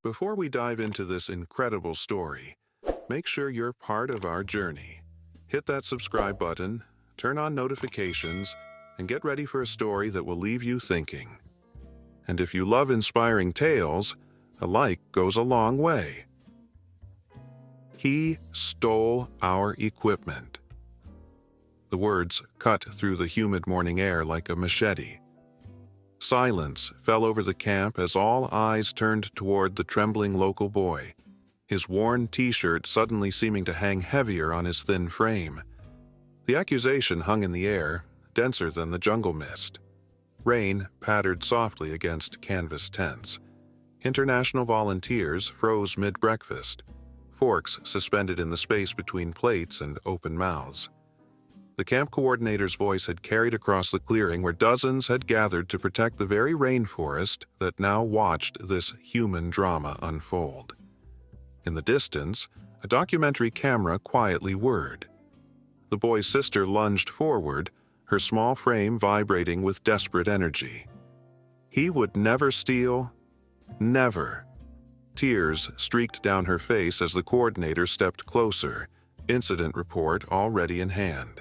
Before we dive into this incredible story, make sure you're part of our journey. Hit that subscribe button, turn on notifications, and get ready for a story that will leave you thinking. And if you love inspiring tales, a like goes a long way. He stole our equipment. The words cut through the humid morning air like a machete. Silence fell over the camp as all eyes turned toward the trembling local boy, his worn t-shirt suddenly seeming to hang heavier on his thin frame. The accusation hung in the air, denser than the jungle mist. Rain pattered softly against canvas tents. International volunteers froze mid-breakfast, forks suspended in the space between plates and open mouths. The camp coordinator's voice had carried across the clearing where dozens had gathered to protect the very rainforest that now watched this human drama unfold. In the distance, a documentary camera quietly whirred. The boy's sister lunged forward, her small frame vibrating with desperate energy. He would never steal, never. Tears streaked down her face as the coordinator stepped closer, incident report already in hand.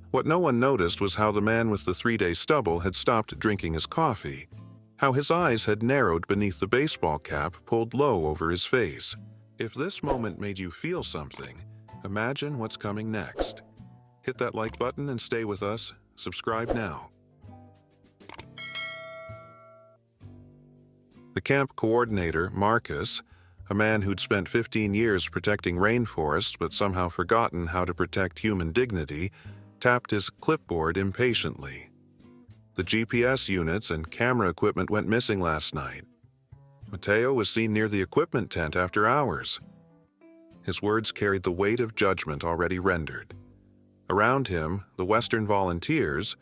What no one noticed was how the man with the 3-day stubble had stopped drinking his coffee, how his eyes had narrowed beneath the baseball cap pulled low over his face. If this moment made you feel something, imagine what's coming next. Hit that like button and stay with us. Subscribe now. The camp coordinator, Marcus, a man who'd spent 15 years protecting rainforests but somehow forgotten how to protect human dignity, tapped his clipboard impatiently. The GPS units and camera equipment went missing last night. Mateo was seen near the equipment tent after hours. His words carried the weight of judgment already rendered. Around him, the Western volunteers,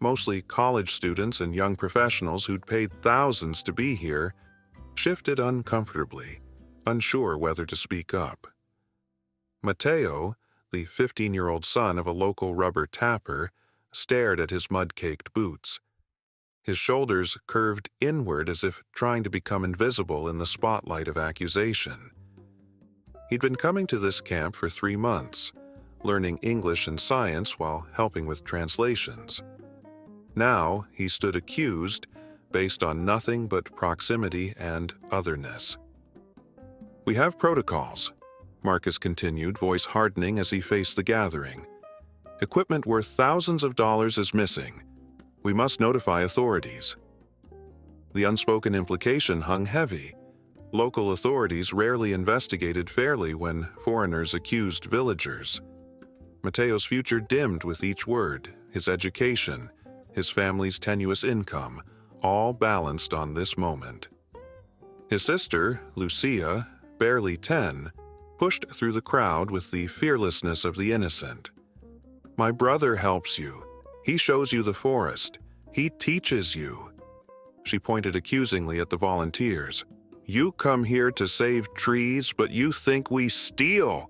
mostly college students and young professionals who'd paid thousands to be here, shifted uncomfortably, unsure whether to speak up. Mateo, the 15-year-old son of a local rubber tapper, stared at his mud-caked boots. His shoulders curved inward as if trying to become invisible in the spotlight of accusation. He'd been coming to this camp for 3 months, learning English and science while helping with translations. Now he stood accused based on nothing but proximity and otherness. "We have protocols," Marcus continued, voice hardening as he faced the gathering. "Equipment worth thousands of dollars is missing. We must notify authorities." The unspoken implication hung heavy. Local authorities rarely investigated fairly when foreigners accused villagers. Mateo's future dimmed with each word, his education, his family's tenuous income, all balanced on this moment. His sister, Lucia, barely 10, pushed through the crowd with the fearlessness of the innocent. "My brother helps you. He shows you the forest. He teaches you." She pointed accusingly at the volunteers. "You come here to save trees, but you think we steal."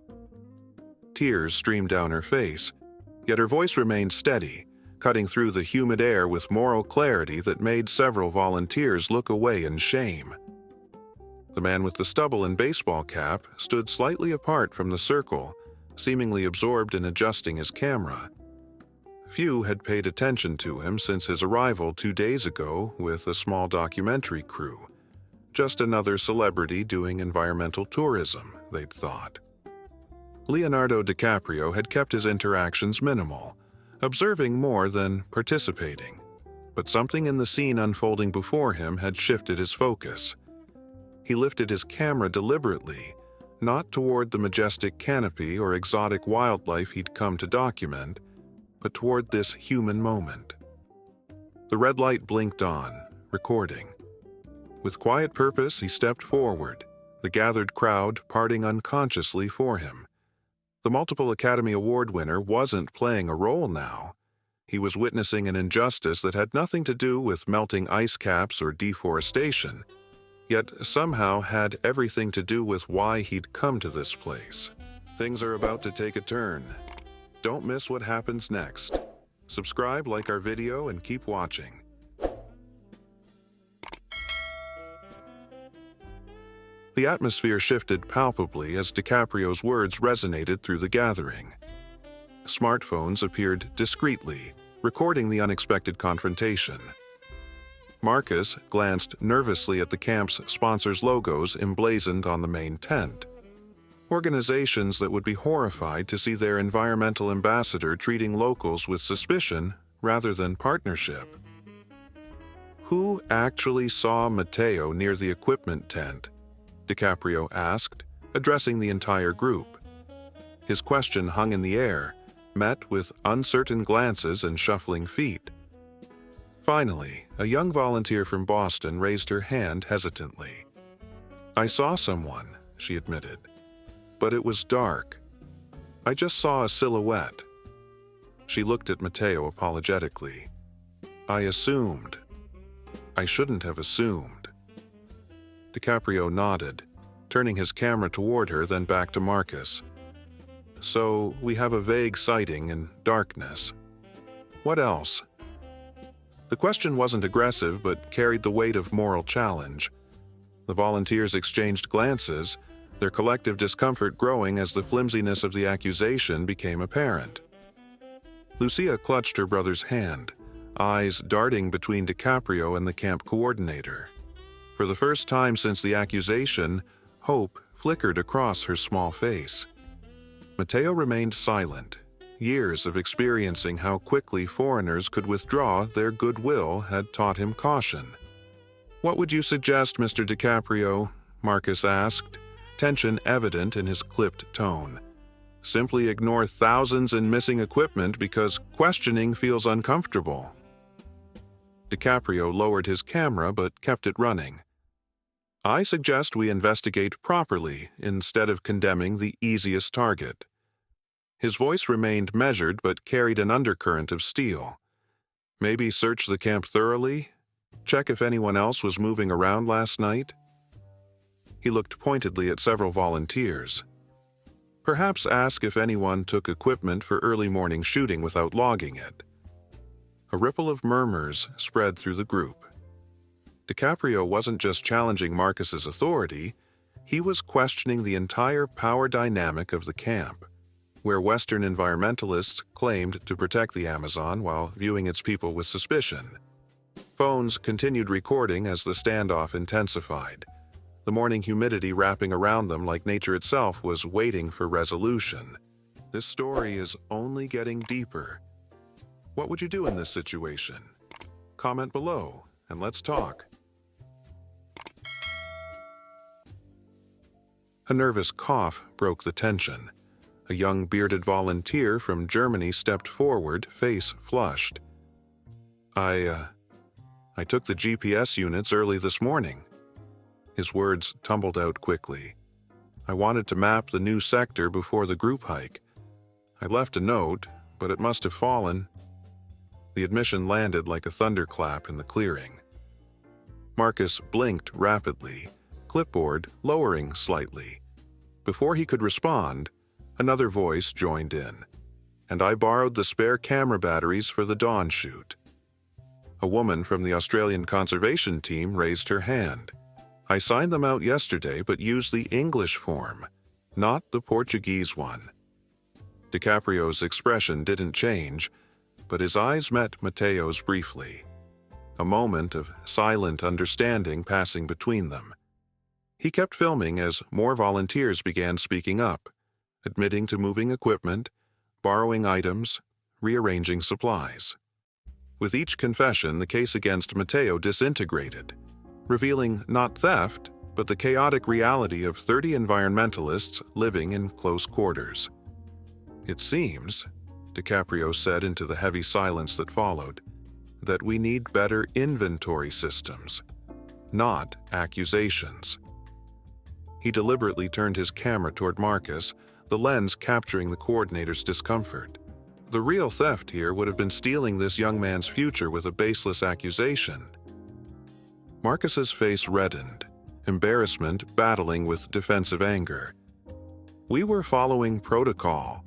Tears streamed down her face, yet her voice remained steady, cutting through the humid air with moral clarity that made several volunteers look away in shame. The man with the stubble and baseball cap stood slightly apart from the circle, seemingly absorbed in adjusting his camera. Few had paid attention to him since his arrival 2 days ago with a small documentary crew. Just another celebrity doing environmental tourism, they'd thought. Leonardo DiCaprio had kept his interactions minimal, observing more than participating. But something in the scene unfolding before him had shifted his focus. He lifted his camera deliberately, not toward the majestic canopy or exotic wildlife he'd come to document, but toward this human moment. The red light blinked on, recording. With quiet purpose, he stepped forward, the gathered crowd parting unconsciously for him. The multiple Academy Award winner wasn't playing a role now. He was witnessing an injustice that had nothing to do with melting ice caps or deforestation, yet somehow had everything to do with why he'd come to this place. Things are about to take a turn. Don't miss what happens next. Subscribe, like our video, and keep watching. The atmosphere shifted palpably as DiCaprio's words resonated through the gathering. Smartphones appeared discreetly, recording the unexpected confrontation. Marcus glanced nervously at the camp's sponsors' logos emblazoned on the main tent. Organizations that would be horrified to see their environmental ambassador treating locals with suspicion rather than partnership. "Who actually saw Matteo near the equipment tent?" DiCaprio asked, addressing the entire group. His question hung in the air, met with uncertain glances and shuffling feet. Finally, a young volunteer from Boston raised her hand hesitantly. "I saw someone," she admitted, "but it was dark. I just saw a silhouette." She looked at Matteo apologetically. "I assumed. I shouldn't have assumed." DiCaprio nodded, turning his camera toward her, then back to Marcus. "So, we have a vague sighting in darkness. What else?" The question wasn't aggressive, but carried the weight of moral challenge. The volunteers exchanged glances, their collective discomfort growing as the flimsiness of the accusation became apparent. Lucia clutched her brother's hand, eyes darting between DiCaprio and the camp coordinator. For the first time since the accusation, hope flickered across her small face. Matteo remained silent. Years of experiencing how quickly foreigners could withdraw their goodwill had taught him caution. "What would you suggest, Mr. DiCaprio?" Marcus asked, tension evident in his clipped tone. "Simply ignore thousands in missing equipment because questioning feels uncomfortable." DiCaprio lowered his camera but kept it running. "I suggest we investigate properly instead of condemning the easiest target." His voice remained measured but carried an undercurrent of steel. "Maybe search the camp thoroughly? Check if anyone else was moving around last night?" He looked pointedly at several volunteers. "Perhaps ask if anyone took equipment for early morning shooting without logging it." A ripple of murmurs spread through the group. DiCaprio wasn't just challenging Marcus's authority, he was questioning the entire power dynamic of the camp, where Western environmentalists claimed to protect the Amazon while viewing its people with suspicion. Phones continued recording as the standoff intensified, the morning humidity wrapping around them like nature itself was waiting for resolution. This story is only getting deeper. What would you do in this situation? Comment below, and let's talk. A nervous cough broke the tension. A young bearded volunteer from Germany stepped forward, face flushed. I took the GPS units early this morning." His words tumbled out quickly. "I wanted to map the new sector before the group hike. I left a note, but it must have fallen." The admission landed like a thunderclap in the clearing. Marcus blinked rapidly, clipboard lowering slightly. Before he could respond, another voice joined in. "And I borrowed the spare camera batteries for the dawn shoot." A woman from the Australian conservation team raised her hand. "I signed them out yesterday but used the English form, not the Portuguese one." DiCaprio's expression didn't change, but his eyes met Matteo's briefly. A moment of silent understanding passing between them. He kept filming as more volunteers began speaking up, admitting to moving equipment, borrowing items, rearranging supplies. With each confession, the case against Matteo disintegrated, revealing not theft, but the chaotic reality of 30 environmentalists living in close quarters. "It seems," DiCaprio said into the heavy silence that followed, "that we need better inventory systems, not accusations." He deliberately turned his camera toward Marcus, the lens capturing the coordinator's discomfort. The real theft here would have been stealing this young man's future with a baseless accusation. Marcus's face reddened, embarrassment battling with defensive anger. "We were following protocol."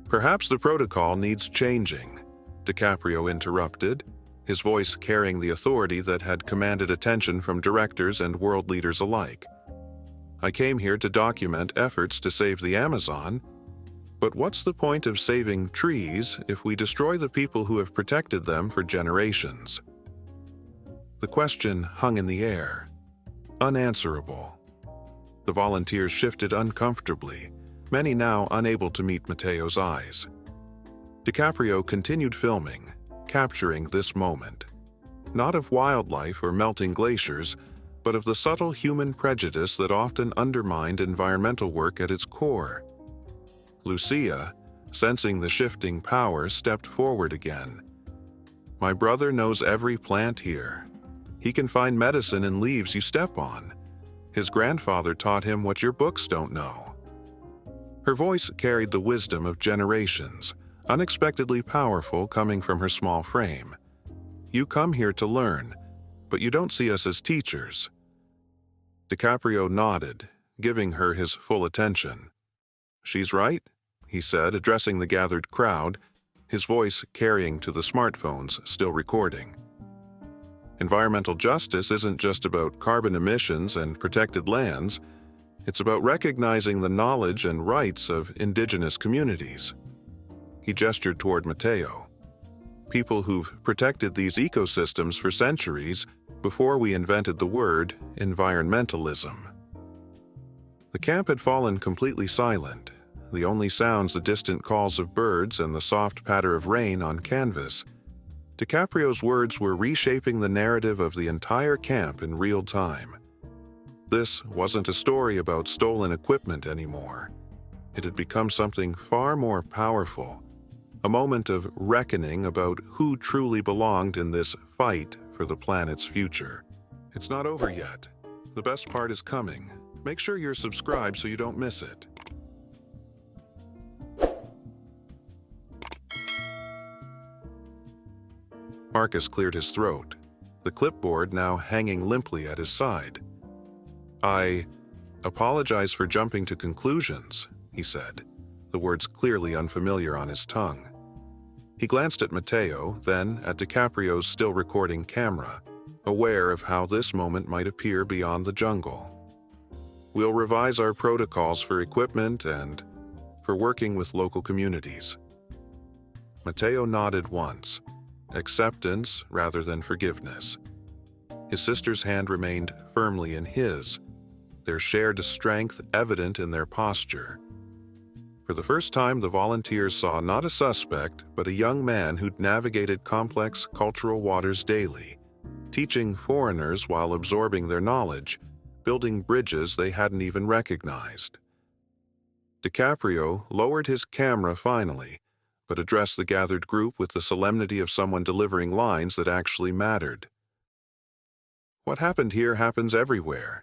"Perhaps the protocol needs changing," DiCaprio interrupted, his voice carrying the authority that had commanded attention from directors and world leaders alike. I came here to document efforts to save the Amazon. But what's the point of saving trees if we destroy the people who have protected them for generations? The question hung in the air, unanswerable. The volunteers shifted uncomfortably, many now unable to meet Matteo's eyes. DiCaprio continued filming, capturing this moment. Not of wildlife or melting glaciers, but of the subtle human prejudice that often undermined environmental work at its core. Lucia, sensing the shifting power, stepped forward again. "My brother knows every plant here. He can find medicine in leaves you step on. His grandfather taught him what your books don't know." Her voice carried the wisdom of generations, unexpectedly powerful coming from her small frame. "You come here to learn, but you don't see us as teachers." DiCaprio nodded, giving her his full attention. "She's right," he said, addressing the gathered crowd, his voice carrying to the smartphones still recording. Environmental justice isn't just about carbon emissions and protected lands. It's about recognizing the knowledge and rights of indigenous communities. He gestured toward Matteo. People who've protected these ecosystems for centuries before we invented the word environmentalism. The camp had fallen completely silent, the only sounds the distant calls of birds and the soft patter of rain on canvas. DiCaprio's words were reshaping the narrative of the entire camp in real time. This wasn't a story about stolen equipment anymore. It had become something far more powerful, a moment of reckoning about who truly belonged in this fight for the planet's future. It's not over yet. The best part is coming. Make sure you're subscribed so you don't miss it. Marcus cleared his throat, the clipboard now hanging limply at his side. "I apologize for jumping to conclusions," he said, the words clearly unfamiliar on his tongue. He glanced at Matteo, then at DiCaprio's still recording camera, aware of how this moment might appear beyond the jungle. "We'll revise our protocols for equipment and for working with local communities." Matteo nodded once, acceptance rather than forgiveness. His sister's hand remained firmly in his, their shared strength evident in their posture. For the first time, the volunteers saw not a suspect, but a young man who'd navigated complex cultural waters daily, teaching foreigners while absorbing their knowledge, building bridges they hadn't even recognized. DiCaprio lowered his camera finally, but addressed the gathered group with the solemnity of someone delivering lines that actually mattered. "What happened here happens everywhere.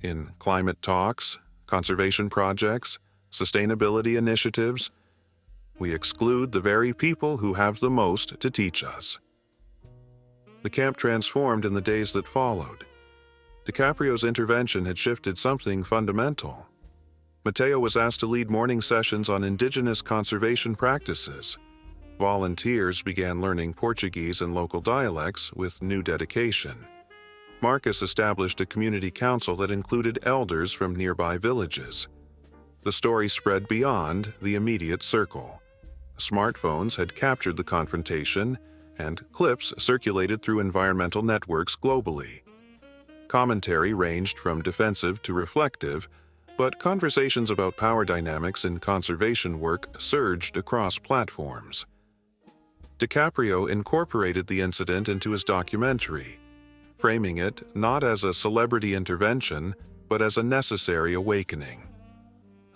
In climate talks, conservation projects, sustainability initiatives, we exclude the very people who have the most to teach us." The camp transformed in the days that followed. DiCaprio's intervention had shifted something fundamental. Matteo was asked to lead morning sessions on indigenous conservation practices. Volunteers began learning Portuguese and local dialects with new dedication. Marcus established a community council that included elders from nearby villages. The story spread beyond the immediate circle. Smartphones had captured the confrontation, and clips circulated through environmental networks globally. Commentary ranged from defensive to reflective, but conversations about power dynamics in conservation work surged across platforms. DiCaprio incorporated the incident into his documentary, framing it not as a celebrity intervention, but as a necessary awakening.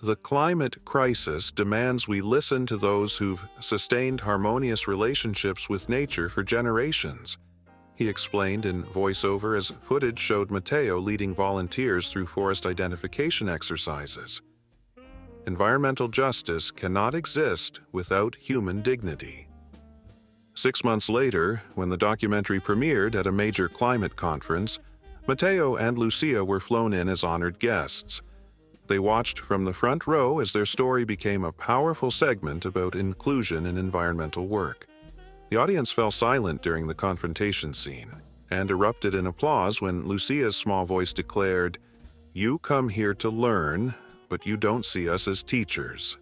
The climate crisis demands we listen to those who've sustained harmonious relationships with nature for generations, he explained in voiceover as footage showed Matteo leading volunteers through forest identification exercises. Environmental justice cannot exist without human dignity. 6 months later, when the documentary premiered at a major climate conference, Matteo and Lucia were flown in as honored guests. They watched from the front row as their story became a powerful segment about inclusion in environmental work. The audience fell silent during the confrontation scene and erupted in applause when Lucia's small voice declared, You come here to learn, but you don't see us as teachers.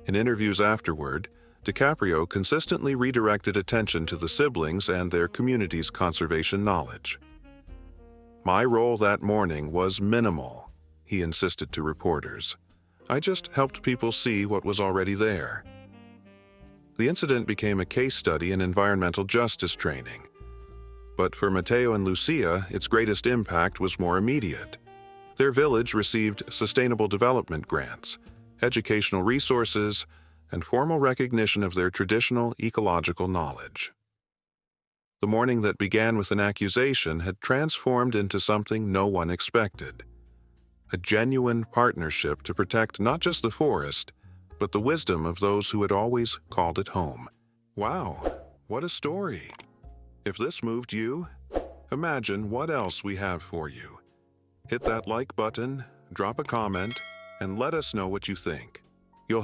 In interviews afterward, DiCaprio consistently redirected attention to the siblings and their community's conservation knowledge. My role that morning was minimal, he insisted to reporters. I just helped people see what was already there. The incident became a case study in environmental justice training. But for Matteo and Lucia, its greatest impact was more immediate. Their village received sustainable development grants, educational resources, and formal recognition of their traditional ecological knowledge. The morning that began with an accusation had transformed into something no one expected. A genuine partnership to protect not just the forest, but the wisdom of those who had always called it home. Wow, what a story! If this moved you, imagine what else we have for you. Hit that like button, drop a comment, and let us know what you think.